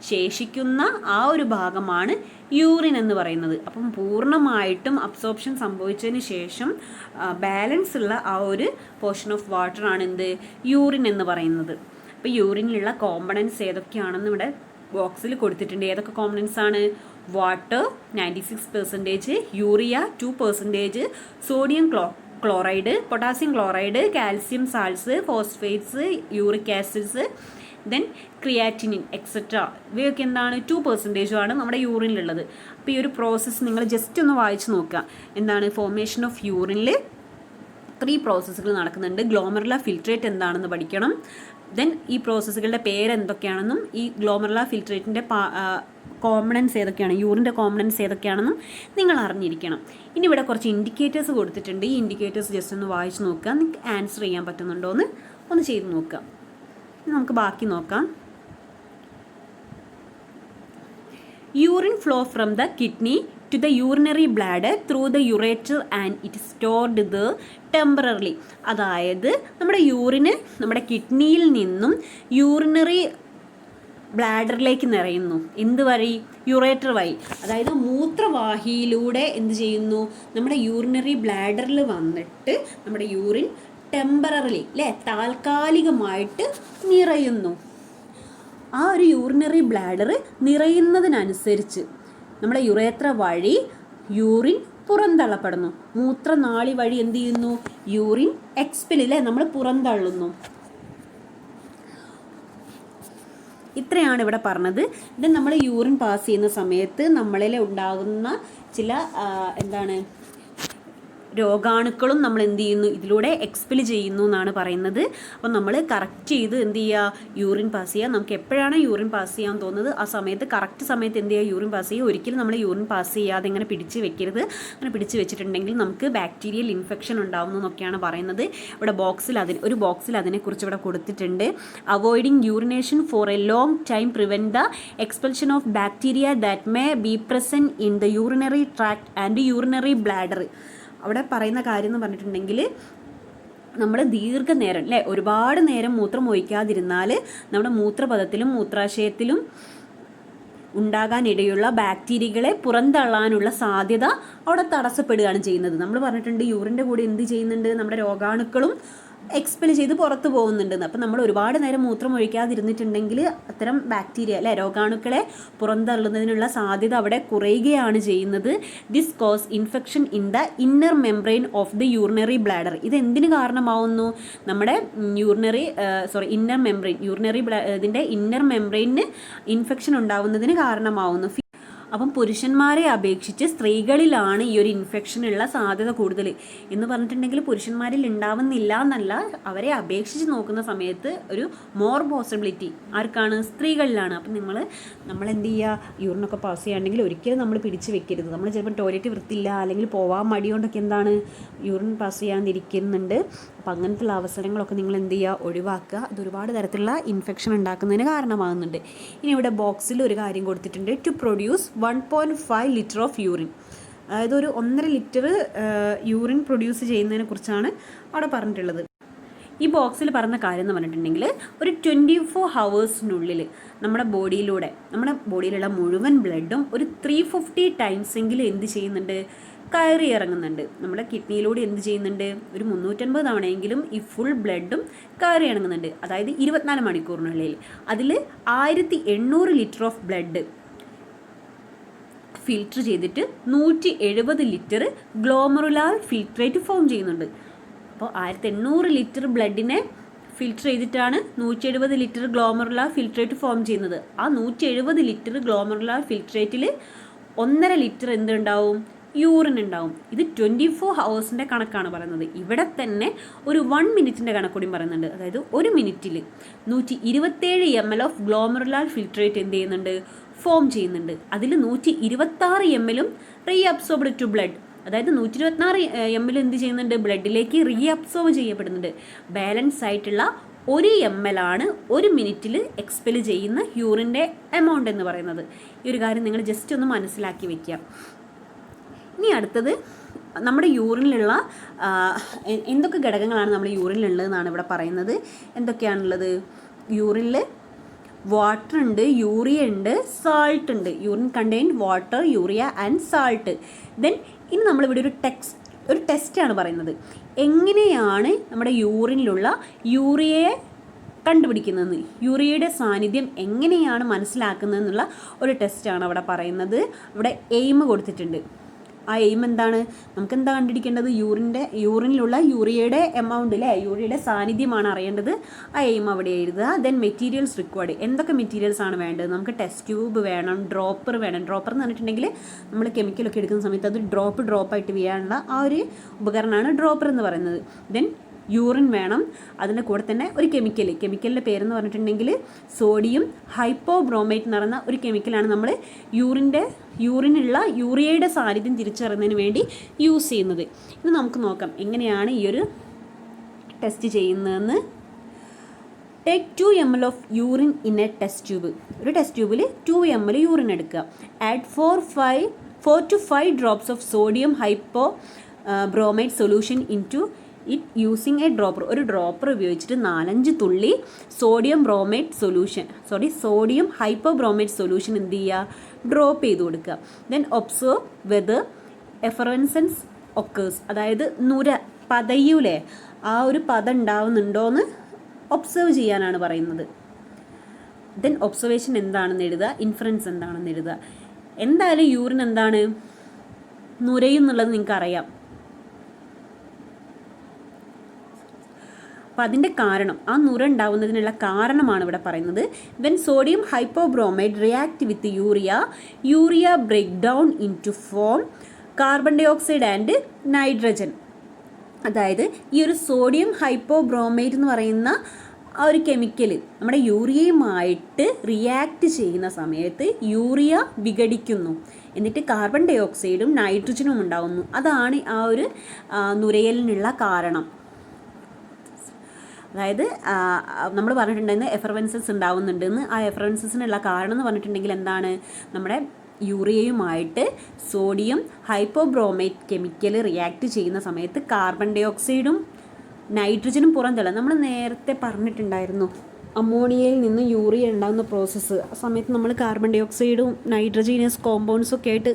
ശേഷിക്കുന്ന ആ ഒരു ഭാഗമാണ് യൂറിൻ എന്ന് പറയുന്നത്. അപ്പം പൂർണ്ണമായിട്ടും അബ്സോർപ്ഷൻ സംഭവിച്ചതിന് ശേഷം ബാലൻസ് ഉള്ള ആ ഒരു പോർഷൻ ഓഫ് വാട്ടർ ആണ് എന്ത്? യൂറിൻ എന്ന് പറയുന്നത്. അപ്പോൾ യൂറിനിലുള്ള കോമ്പണൻസ് ഏതൊക്കെയാണെന്ന് ഇവിടെ ബോക്സിൽ കൊടുത്തിട്ടുണ്ട്. ഏതൊക്കെ കോമ്പണൻസ് ആണ്? Water 96%, urea 2%, sodium chloride, potassium chloride, calcium salts, phosphates, uric acids, then creatinine etcetera ഇവയൊക്കെ എന്താണ്? 2% ആണ് നമ്മുടെ യൂറിനിലുള്ളത്. അപ്പോൾ ഈ ഒരു പ്രോസസ്സ് നിങ്ങൾ ജസ്റ്റ് ഒന്ന് വായിച്ച് നോക്കുക. എന്താണ്? ഫോർമേഷൻ ഓഫ് യൂറിനിൽ 3 പ്രോസസ്സുകൾ നടക്കുന്നുണ്ട്. ഗ്ലോമറുലാർ ഫിൽട്രേറ്റ് എന്താണെന്ന് പഠിക്കണം. ദെൻ ഈ പ്രോസസ്സുകളുടെ പേരെന്തൊക്കെയാണെന്നും ഈ ഗ്ലോമറുലാർ ഫിൽട്രേറ്റിൻ്റെ കോമ്പണൻസ് ഏതൊക്കെയാണ്, യൂറിൻ്റെ കോമ്പണൻസ് ഏതൊക്കെയാണെന്നും നിങ്ങൾ അറിഞ്ഞിരിക്കണം. ഇനി ഇവിടെ കുറച്ച് ഇൻഡിക്കേറ്റേഴ്സ് കൊടുത്തിട്ടുണ്ട്. ഈ ഇൻഡിക്കേറ്റേഴ്സ് ജസ്റ്റ് ഒന്ന് വായിച്ച് നോക്കുക. നിങ്ങൾക്ക് ആൻസർ ചെയ്യാൻ പറ്റുന്നുണ്ടോ എന്ന് ഒന്ന് ചെയ്ത് നോക്കുക. നമുക്ക് ബാക്കി നോക്കാം. Urine flow from the kidney to the urinary bladder through the ureter and it is stored there temporarily. അതായത് നമ്മുടെ യൂറിന് നമ്മുടെ കിഡ്നിയിൽ നിന്നും യൂറിനറി ബ്ലാഡറിലേക്ക് നിറയുന്നു. എന്ത് വഴി? യുറേറ്റർ വഴി. അതായത് മൂത്രവാഹിയിലൂടെ എന്ത് ചെയ്യുന്നു? നമ്മുടെ യൂറിനറി ബ്ലാഡറിൽ വന്നിട്ട് നമ്മുടെ യൂറിൻ ടെമ്പററിലി അല്ലേ, താൽക്കാലികമായിട്ട് നിറയുന്നു. ആ ഒരു യൂറിനറി ബ്ലാഡർ നിറയുന്നതിനനുസരിച്ച് നമ്മുടെ യുറേത്ര വഴി യൂറിൻ പുറന്തള്ളപ്പെടുന്നു. മൂത്രനാളി വഴി എന്ത് ചെയ്യുന്നു? യൂറിൻ എക്സ്പെൽ അല്ലേ, നമ്മൾ പുറന്തള്ളുന്നു. ഇത്രയാണ് ഇവിടെ പറഞ്ഞത്. ഇത് നമ്മൾ യൂറിൻ പാസ് ചെയ്യുന്ന സമയത്ത് നമ്മളിൽ ഉണ്ടാകുന്ന ചില എന്താണ് രോഗാണുക്കളും നമ്മൾ എന്ത് ചെയ്യുന്നു, ഇതിലൂടെ എക്സ്പെൽ ചെയ്യുന്നു എന്നാണ് പറയുന്നത്. അപ്പം നമ്മൾ കറക്റ്റ് ചെയ്ത് എന്ത് ചെയ്യുക, യൂറിൻ പാസ് ചെയ്യുക. നമുക്ക് എപ്പോഴാണ് യൂറിൻ പാസ് ചെയ്യാൻ തോന്നുന്നത് ആ സമയത്ത് കറക്റ്റ് സമയത്ത് എന്ത് ചെയ്യുക, യൂറിൻ പാസ് ചെയ്യുക. ഒരിക്കലും നമ്മൾ യൂറിൻ പാസ് ചെയ്യാതെ ഇങ്ങനെ പിടിച്ച് വെക്കരുത്. അങ്ങനെ പിടിച്ച് വെച്ചിട്ടുണ്ടെങ്കിൽ നമുക്ക് ബാക്ടീരിയൽ ഇൻഫെക്ഷൻ ഉണ്ടാവുന്നു എന്നൊക്കെയാണ് പറയുന്നത്. ഇവിടെ ഒരു ബോക്സിൽ അതിനെക്കുറിച്ച് ഇവിടെ കൊടുത്തിട്ടുണ്ട്. Avoiding urination for a long time prevent the expulsion of bacteria that may be present in the urinary tract and urinary bladder. അവിടെ പറയുന്ന കാര്യം എന്ന് പറഞ്ഞിട്ടുണ്ടെങ്കിൽ നമ്മൾ ദീർഘനേരം ഒരുപാട് നേരം മൂത്രം ഒഴിക്കാതിരുന്നാൽ നമ്മുടെ മൂത്രപഥത്തിലും മൂത്രാശയത്തിലും ഉണ്ടാകാനിടയുള്ള ബാക്ടീരിയകളെ പുറന്തള്ളാനുള്ള സാധ്യത അവിടെ തടസ്സപ്പെടുകയാണ് ചെയ്യുന്നത്. നമ്മൾ പറഞ്ഞിട്ടുണ്ട് യൂറിൻ്റെ കൂടെ എന്ത് ചെയ്യുന്നുണ്ട്, നമ്മുടെ രോഗാണുക്കളും എക്സ്പെൽ ചെയ്ത് പുറത്തു പോകുന്നുണ്ടെന്ന്. അപ്പം നമ്മൾ ഒരുപാട് നേരം മൂത്രം ഒഴിക്കാതിരുന്നിട്ടുണ്ടെങ്കിൽ അത്തരം ബാക്ടീരിയ രോഗാണുക്കളെ പുറന്തള്ളുന്നതിനുള്ള സാധ്യത അവിടെ കുറയുകയാണ് ചെയ്യുന്നത്. This cos infection in the inner membrane of the urinary bladder. ഇത് എന്തിനു കാരണമാവുന്നു, നമ്മുടെ ഇതിൻ്റെ ഇന്നർ മെംബ്രെയിനിന് ഇൻഫെക്ഷൻ ഉണ്ടാവുന്നതിന് കാരണമാവുന്നു. അപ്പം പുരുഷന്മാരെ അപേക്ഷിച്ച് സ്ത്രീകളിലാണ് ഈ ഒരു ഇൻഫെക്ഷനുള്ള സാധ്യത കൂടുതൽ എന്ന് പറഞ്ഞിട്ടുണ്ടെങ്കിൽ പുരുഷന്മാരിൽ ഉണ്ടാവുന്നില്ല എന്നല്ല, അവരെ അപേക്ഷിച്ച് നോക്കുന്ന സമയത്ത് ഒരു മോർ പോസിബിലിറ്റി ആർക്കാണ്, സ്ത്രീകളിലാണ്. അപ്പം നമ്മൾ എന്ത് ചെയ്യുക, യൂറിനൊക്കെ പാസ് ചെയ്യുകയാണെങ്കിൽ ഒരിക്കലും നമ്മൾ പിടിച്ച് വെക്കരുത്. നമ്മൾ ചിലപ്പോൾ ടോയ്ലറ്റ് വൃത്തിയില്ല അല്ലെങ്കിൽ പോവാൻ മടി കൊണ്ടൊക്കെ എന്താണ് യൂറിൻ പാസ് ചെയ്യാതിരിക്കുന്നുണ്ട്. അപ്പം അങ്ങനത്തുള്ള അവസരങ്ങളൊക്കെ നിങ്ങൾ എന്ത് ചെയ്യുക, ഒഴിവാക്കുക. അത് ഒരുപാട് തരത്തിലുള്ള ഇൻഫെക്ഷൻ ഉണ്ടാക്കുന്നതിന് കാരണമാകുന്നുണ്ട്. ഇനി ഇവിടെ ബോക്സിൽ ഒരു കാര്യം കൊടുത്തിട്ടുണ്ട്, to produce 1.5 litre of urine. അതായത് ഒരു 1.5 ലിറ്റർ യൂറിൻ പ്രൊഡ്യൂസ് ചെയ്യുന്നതിനെ കുറിച്ചാണ് അവിടെ പറഞ്ഞിട്ടുള്ളത്. ഈ ബോക്സിൽ പറഞ്ഞ കാര്യം എന്ന് പറഞ്ഞിട്ടുണ്ടെങ്കിൽ ഒരു 24 ഹവേഴ്സിനുള്ളിൽ നമ്മുടെ ബോഡിയിലുള്ള മുഴുവൻ ബ്ലഡും ഒരു 350 ടൈംസ് എങ്കിലും എന്ത് ചെയ്യുന്നുണ്ട്, കയറി ഇറങ്ങുന്നുണ്ട്. നമ്മുടെ കിഡ്നിയിലൂടെ എന്ത് ചെയ്യുന്നുണ്ട്, ഒരു 350 തവണയെങ്കിലും ഈ ഫുൾ ബ്ലഡും കയറി ഇറങ്ങുന്നുണ്ട്. അതായത് 24 മണിക്കൂറിനുള്ളിൽ അതിൽ 1800 ലിറ്റർ ഓഫ് ബ്ലഡ് ഫിൽറ്റർ ചെയ്തിട്ട് 170 ലിറ്റർ ഗ്ലോമറുലാർ ഫിൽട്രേറ്റ് ഫോം ചെയ്യുന്നുണ്ട്. അപ്പോൾ 1800 ലിറ്റർ ബ്ലഡിനെ ഫിൽറ്റർ ചെയ്തിട്ടാണ് 170 ലിറ്റർ ഗ്ലോമറുലാർ ഫിൽട്രേറ്റ് ഫോം ചെയ്യുന്നത്. ആ 170 ലിറ്റർ ഗ്ലോമറുലാർ ഫിൽട്രേറ്റിൽ 1.5 ലിറ്റർ എന്തുണ്ടാവും, യൂറിൻ ഉണ്ടാവും. ഇത് 24 ഹവേഴ്സിൻ്റെ കണക്കാണ് പറയുന്നത്. ഇവിടെ തന്നെ ഒരു 1 മിനിറ്റിൻ്റെ കണക്കൂടിയും പറയുന്നുണ്ട്. അതായത് ഒരു മിനിറ്റിൽ 127 ml ഓഫ് ഗ്ലോമറുലാർ ഫിൽട്രേറ്റ് എന്ത് ചെയ്യുന്നുണ്ട്, ഫോം ചെയ്യുന്നുണ്ട്. അതിൽ 126 ml റീഅബ്സോർബ്ഡ് ടു ബ്ലഡ്. അതായത് 126 ml എന്ത് ചെയ്യുന്നുണ്ട്, ബ്ലഡിലേക്ക് റീഅബ്സോർബ് ചെയ്യപ്പെടുന്നുണ്ട്. ബാലൻസ് ആയിട്ടുള്ള 1 ml ആണ് ഒരു മിനിറ്റിൽ എക്സ്പെൽ ചെയ്യുന്ന യൂറിൻ്റെ എമൗണ്ട് എന്ന് പറയുന്നത്. ഈ ഒരു കാര്യം നിങ്ങൾ ജസ്റ്റ് ഒന്ന് മനസ്സിലാക്കി വെക്കുക. ഇനി അടുത്തത് നമ്മുടെ യൂറിനിലുള്ള എന്തൊക്കെ ഘടകങ്ങളാണ് നമ്മുടെ യൂറിനിലുള്ളതെന്നാണ് ഇവിടെ പറയുന്നത്. എന്തൊക്കെയാണുള്ളത്, യൂറിനിൽ വാട്ടർ ഉണ്ട്, യൂറിയ ഉണ്ട്, സാൾട്ട് ഉണ്ട്. Urine contain water, urea and salt. Then ഇനി നമ്മളിവിടെ ഒരു ടെസ്റ്റാണ് പറയുന്നത്. എങ്ങനെയാണ് നമ്മുടെ യൂറിനിലുള്ള യൂറിയയെ കണ്ടുപിടിക്കുന്നതെന്ന്, യൂറിയയുടെ സാന്നിധ്യം എങ്ങനെയാണ് മനസ്സിലാക്കുന്നതെന്നുള്ള ഒരു ടെസ്റ്റാണ് അവിടെ പറയുന്നത്. ഇവിടെ എയിം കൊടുത്തിട്ടുണ്ട്. ആ എയിം എന്താണ്, നമുക്ക് എന്താ കണ്ടുപിടിക്കേണ്ടത്, യൂറിനിലുള്ള യൂറിയയുടെ എമൗണ്ട് യൂറിയയുടെ സാന്നിധ്യമാണ് അറിയേണ്ടത്. ആ എയിം അവിടെ എഴുതുക. ദെൻ മെറ്റീരിയൽസ് റിക്വയർഡ്, എന്തൊക്കെ മെറ്റീരിയൽസ് ആണ് വേണ്ടത്, നമുക്ക് ടെസ്റ്റ് ട്യൂബ് വേണം, ഡ്രോപ്പർ വേണം. ഡ്രോപ്പർ എന്ന് പറഞ്ഞിട്ടുണ്ടെങ്കിൽ നമ്മൾ കെമിക്കലൊക്കെ എടുക്കുന്ന സമയത്ത് അത് ഡ്രോപ്പായിട്ട് വീഴാനുള്ള ആ ഒരു ഉപകരണമാണ് ഡ്രോപ്പർ എന്ന് പറയുന്നത്. ദെൻ യൂറിൻ വേണം. അതിൻ്റെ കൂടെ തന്നെ ഒരു കെമിക്കലിൻ്റെ പേരെന്ന് പറഞ്ഞിട്ടുണ്ടെങ്കിൽ സോഡിയം ഹൈപ്പോബ്രോമേറ്റ് എന്ന് പറയുന്ന ഒരു കെമിക്കലാണ് നമ്മൾ യൂറിനുള്ള യൂറിയയുടെ സാന്നിധ്യം തിരിച്ചറിയുന്നതിന് വേണ്ടി യൂസ് ചെയ്യുന്നത്. ഇത് നമുക്ക് നോക്കാം എങ്ങനെയാണ് ഈ ഒരു ടെസ്റ്റ് ചെയ്യുന്നതെന്ന്. Take 2 ml of urine in a test tube. ഒരു ടെസ്റ്റ് ട്യൂബിൽ 2 ml യൂറിൻ എടുക്കുക. Add 4 to 5 drops of sodium hypobromate solution into it using a dropper. ഒരു ഡ്രോപ്പർ ഉപയോഗിച്ചിട്ട് 4-5 തുള്ളി സോഡിയം ഹൈപ്പോബ്രോമേറ്റ് സൊല്യൂഷൻ എന്ത് ചെയ്യുക, ഡ്രോപ്പ് ചെയ്ത് കൊടുക്കുക. Then observe whether effervescence occurs. അതായത് പതയൂലേ, ആ ഒരു പദം ഉണ്ടാവുന്നുണ്ടോയെന്ന് ഒബ്സർവ് ചെയ്യാനാണ് പറയുന്നത്. ദെൻ ഒബ്സർവേഷൻ എന്താണെന്ന് എഴുതുക, ഇൻഫറൻസ് എന്താണെന്ന് എഴുതുക. എന്തായാലും യൂറിൻ എന്താണ്, നുരയുന്നുള്ളത് നിങ്ങൾക്ക് അറിയാം. അപ്പോൾ അതിൻ്റെ കാരണം, ആ നുര ഉണ്ടാവുന്നതിനുള്ള കാരണമാണ് ഇവിടെ പറയുന്നത്. When sodium hypobromide react with urea break down into form carbon dioxide and nitrogen. അതായത് ഈ ഒരു സോഡിയം ഹൈപ്പോബ്രോമൈഡ് എന്ന് പറയുന്ന ആ ഒരു കെമിക്കൽ നമ്മുടെ യൂറിയയുമായിട്ട് റിയാക്ട് ചെയ്യുന്ന സമയത്ത് യൂറിയ വിഘടിക്കുന്നു, എന്നിട്ട് കാർബൺ ഡൈ ഓക്സൈഡും നൈട്രജനും ഉണ്ടാകുന്നു. അതാണ് ആ ഒരു നുരയലിനുള്ള കാരണം. അതായത് നമ്മൾ പറഞ്ഞിട്ടുണ്ടായിരുന്നു എഫർവൻസസ് ഉണ്ടാവുന്നുണ്ടെന്ന്. ആ എഫർവൻസസിനുള്ള കാരണം എന്ന് പറഞ്ഞിട്ടുണ്ടെങ്കിൽ എന്താണ്, നമ്മുടെ യൂറിയയുമായിട്ട് സോഡിയം ഹൈപ്പോബ്രോമൈറ്റ് കെമിക്കൽ റിയാക്ട് ചെയ്യുന്ന സമയത്ത് കാർബൺ ഡൈ ഓക്സൈഡും നൈട്രജനും പുറന്തള്ളുക. നമ്മൾ നേരത്തെ പറഞ്ഞിട്ടുണ്ടായിരുന്നു അമോണിയയിൽ നിന്ന് യൂറിയ ഉണ്ടാകുന്ന പ്രോസസ്സ്. ആ സമയത്ത് നമ്മൾ കാർബൺ ഡൈ ഓക്സൈഡും നൈട്രജീനിയസ് കോമ്പൗണ്ട്സും ഒക്കെ ആയിട്ട്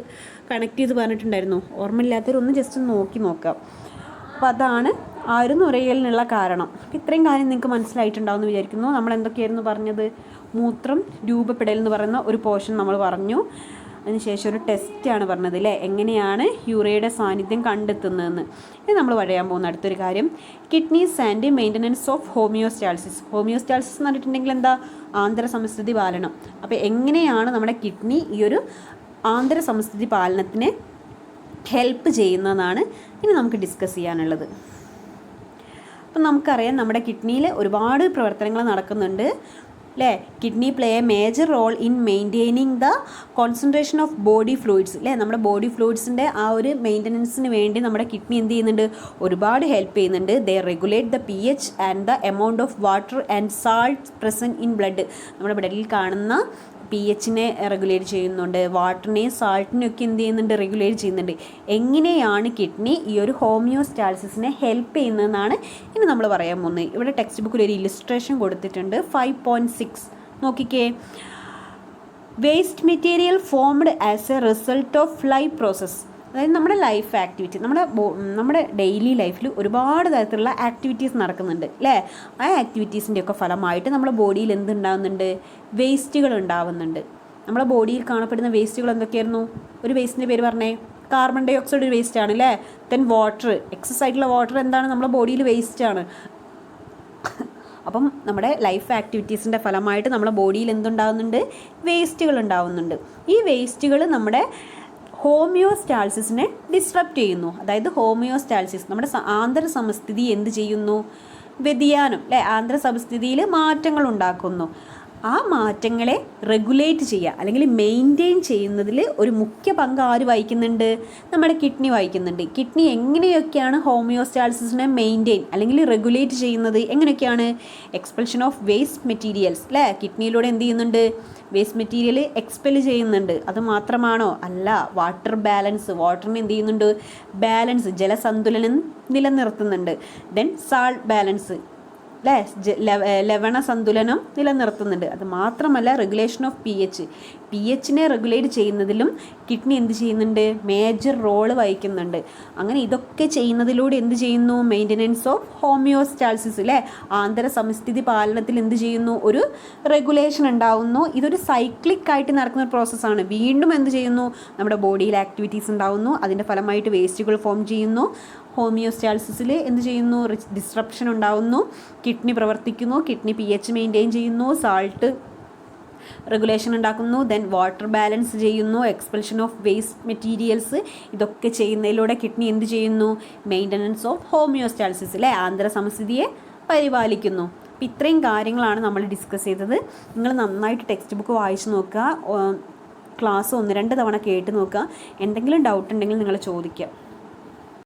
കണക്ട് ചെയ്ത് പറഞ്ഞിട്ടുണ്ടായിരുന്നു. ഓർമ്മയില്ലാത്തവരൊന്ന് ജസ്റ്റ് നോക്കി നോക്കാം. അപ്പോൾ അതാണ് ആ ഒരു നുരയലിനുള്ള കാരണം. അപ്പോൾ ഇത്രയും കാര്യം നിങ്ങൾക്ക് മനസ്സിലായിട്ടുണ്ടാവുമെന്ന് വിചാരിക്കുന്നു. നമ്മൾ എന്തൊക്കെയായിരുന്നു പറഞ്ഞത്? മൂത്രം രൂപപ്പെടൽ എന്ന് പറയുന്ന ഒരു പോർഷൻ നമ്മൾ പറഞ്ഞു. അതിനുശേഷം ഒരു ടെസ്റ്റാണ് പറഞ്ഞത് അല്ലേ, എങ്ങനെയാണ് യൂറിയയുടെ സാന്നിധ്യം കണ്ടെത്തുന്നതെന്ന്. ഇത് നമ്മൾ പറയാൻ പോകുന്ന അടുത്തൊരു കാര്യം, കിഡ്നീസ് ആൻഡ് മെയിൻ്റനൻസ് ഓഫ് ഹോമിയോസ്റ്റാൾസിസ്. ഹോമിയോസ്റ്റാൾസിസ് എന്ന് പറഞ്ഞിട്ടുണ്ടെങ്കിൽ എന്താ? ആന്തര സമസ്ഥിതി പാലനം. അപ്പോൾ എങ്ങനെയാണ് നമ്മുടെ കിഡ്നി ഈ ഒരു ആന്തര സമസ്ഥിതി പാലനത്തിന് ഹെൽപ്പ് ചെയ്യുന്നതെന്നാണ് ഇനി നമുക്ക് ഡിസ്കസ് ചെയ്യാനുള്ളത്. അപ്പം നമുക്കറിയാം നമ്മുടെ കിഡ്നിയിൽ ഒരുപാട് പ്രവർത്തനങ്ങൾ നടക്കുന്നുണ്ട് അല്ലേ. Kidney play a major role in maintaining the concentration of body fluids അല്ലേ. നമ്മുടെ ബോഡി ഫ്ലൂയിഡ്സിൻ്റെ ആ ഒരു മെയിൻ്റനൻസിന് വേണ്ടി നമ്മുടെ കിഡ്നി എന്ത് ചെയ്യുന്നുണ്ട്? ഒരുപാട് ഹെൽപ്പ് ചെയ്യുന്നുണ്ട്. They regulate the pH and the amount of water and salt present in blood. നമ്മുടെ ബ്ലഡിൽ കാണുന്ന pHനെ റെഗുലേറ്റ് ചെയ്യുന്നുണ്ട്, വാട്ടറിനെയും സാൾട്ടിനെയും ഒക്കെ എന്ത് ചെയ്യുന്നുണ്ട്? റെഗുലേറ്റ് ചെയ്യുന്നുണ്ട്. എങ്ങനെയാണ് കിഡ്നി ഈ ഒരു ഹോമിയോസ്റ്റാൾസിസിനെ ഹെൽപ്പ് ചെയ്യുന്നതെന്നാണ് ഇനി നമ്മൾ പറയാൻ പോകുന്നത്. ഇവിടെ ടെക്സ്റ്റ് ബുക്കിൽ ഒരു ഇല്ലുസ്ട്രേഷൻ കൊടുത്തിട്ടുണ്ട്. 5.6 നോക്കിക്കേ. Waste material formed as A result of life process. അതായത് നമ്മുടെ ലൈഫ് ആക്ടിവിറ്റി, നമ്മുടെ ഡെയിലി ലൈഫിൽ ഒരുപാട് തരത്തിലുള്ള ആക്ടിവിറ്റീസ് നടക്കുന്നുണ്ട് അല്ലേ. ആ ആക്ടിവിറ്റീസിൻ്റെ ഒക്കെ ഫലമായിട്ട് നമ്മുടെ ബോഡിയിൽ എന്തുണ്ടാകുന്നുണ്ട്? വേസ്റ്റുകൾ ഉണ്ടാവുന്നുണ്ട്. നമ്മുടെ ബോഡിയിൽ കാണപ്പെടുന്ന വേസ്റ്റുകൾ എന്തൊക്കെയായിരുന്നു? ഒരു വേസ്റ്റിൻ്റെ പേര് പറഞ്ഞേ. കാർബൺ ഡൈ ഓക്സൈഡ് ഒരു വേസ്റ്റ് ആണ് അല്ലേ. ദെൻ വാട്ടർ, എക്സസ് ആയിട്ടുള്ള വാട്ടർ എന്താണ്? നമ്മുടെ ബോഡിയിൽ വേസ്റ്റാണ്. അപ്പം നമ്മുടെ ലൈഫ് ആക്ടിവിറ്റീസിൻ്റെ ഫലമായിട്ട് നമ്മുടെ ബോഡിയിൽ എന്തുണ്ടാകുന്നുണ്ട്? വേസ്റ്റുകൾ ഉണ്ടാവുന്നുണ്ട്. ഈ വേസ്റ്റുകൾ നമ്മുടെ ഹോമിയോസ്റ്റാൾസിസിനെ ഡിസ്ട്രപ്റ്റ് ചെയ്യുന്നു. അതായത് ഹോമിയോസ്റ്റാൾസിസ് നമ്മുടെ ആന്തര സമസ്ഥിതി എന്ത് ചെയ്യുന്നു? വ്യതിയാനം അല്ലേ, ആന്തര സമസ്ഥിതിയിൽ മാറ്റങ്ങൾ ഉണ്ടാക്കുന്നു. ആ മാറ്റങ്ങളെ റെഗുലേറ്റ് ചെയ്യുക അല്ലെങ്കിൽ മെയിൻറ്റെയിൻ ചെയ്യുന്നതിൽ ഒരു മുഖ്യ പങ്ക് ആര് വഹിക്കുന്നുണ്ട്? നമ്മുടെ കിഡ്നി വഹിക്കുന്നുണ്ട്. കിഡ്നി എങ്ങനെയൊക്കെയാണ് ഹോമിയോസ്റ്റാൾസിസിനെ മെയിൻറ്റെയിൻ അല്ലെങ്കിൽ റെഗുലേറ്റ് ചെയ്യുന്നത്? എങ്ങനെയൊക്കെയാണ്? എക്സ്പെൽഷൻ ഓഫ് വേസ്റ്റ് മെറ്റീരിയൽസ് അല്ലേ. കിഡ്നിയിലൂടെ എന്ത് ചെയ്യുന്നുണ്ട്? വേസ്റ്റ് മെറ്റീരിയൽ എക്സ്പെൽ ചെയ്യുന്നുണ്ട്. അത് മാത്രമാണോ? അല്ല. വാട്ടർ ബാലൻസ്, വാട്ടറിനെ എന്ത് ചെയ്യുന്നുണ്ട്? ബാലൻസ്, ജലസന്തുലനം നിലനിർത്തുന്നുണ്ട്. ദെൻ സാൾട്ട് ബാലൻസ് അല്ലേ, ലവണ സന്തുലനം നിലനിർത്തുന്നുണ്ട്. അത് മാത്രമല്ല റെഗുലേഷൻ ഓഫ് pHനെ റെഗുലേറ്റ് ചെയ്യുന്നതിലും കിഡ്നി എന്ത് ചെയ്യുന്നുണ്ട്? മേജർ റോള് വഹിക്കുന്നുണ്ട്. അങ്ങനെ ഇതൊക്കെ ചെയ്യുന്നതിലൂടെ എന്ത് ചെയ്യുന്നു? മെയിൻ്റനൻസ് ഓഫ് ഹോമിയോസ്റ്റാൾസിസ് അല്ലേ, ആന്തര സമസ്ഥിതി പാലനത്തിൽ എന്ത് ചെയ്യുന്നു? ഒരു റെഗുലേഷൻ ഉണ്ടാവുന്നു. ഇതൊരു സൈക്ലിക് ആയിട്ട് നടക്കുന്ന ഒരു പ്രോസസ്സാണ്. വീണ്ടും എന്ത് ചെയ്യുന്നു? നമ്മുടെ ബോഡിയിൽ ആക്ടിവിറ്റീസ് ഉണ്ടാവുന്നു. അതിൻ്റെ ഫലമായിട്ട് വേസ്റ്റുകൾ ഫോം ചെയ്യുന്നു. ഹോമിയോസ്റ്റാൾസിസിൽ എന്ത് ചെയ്യുന്നു? ഡിസ്ട്രപ്ഷൻ ഉണ്ടാവുന്നു. കിഡ്നി പ്രവർത്തിക്കുന്നു. കിഡ്നി pH മെയിൻറ്റെയിൻ ചെയ്യുന്നു. സാൾട്ട് റെഗുലേഷൻ ഉണ്ടാക്കുന്നു. ദെൻ വാട്ടർ ബാലൻസ് ചെയ്യുന്നു. Expulsion of waste materials. ഇതൊക്കെ ചെയ്യുന്നതിലൂടെ കിഡ്നി എന്ത് ചെയ്യുന്നു? മെയിൻ്റനൻസ് ഓഫ് ഹോമിയോസ്റ്റാൾസിസ് അല്ലേ, ആന്തര സമസ്ഥിതിയെ പരിപാലിക്കുന്നു. അപ്പോൾ ഇത്രയും കാര്യങ്ങളാണ് നമ്മൾ ഡിസ്കസ് ചെയ്തത്. നിങ്ങൾ നന്നായിട്ട് ടെക്സ്റ്റ് ബുക്ക് വായിച്ച് നോക്കുക, ക്ലാസ് 1-2 തവണ കേട്ട് നോക്കുക. എന്തെങ്കിലും ഡൗട്ട് ഉണ്ടെങ്കിൽ നിങ്ങൾ ചോദിക്കുക.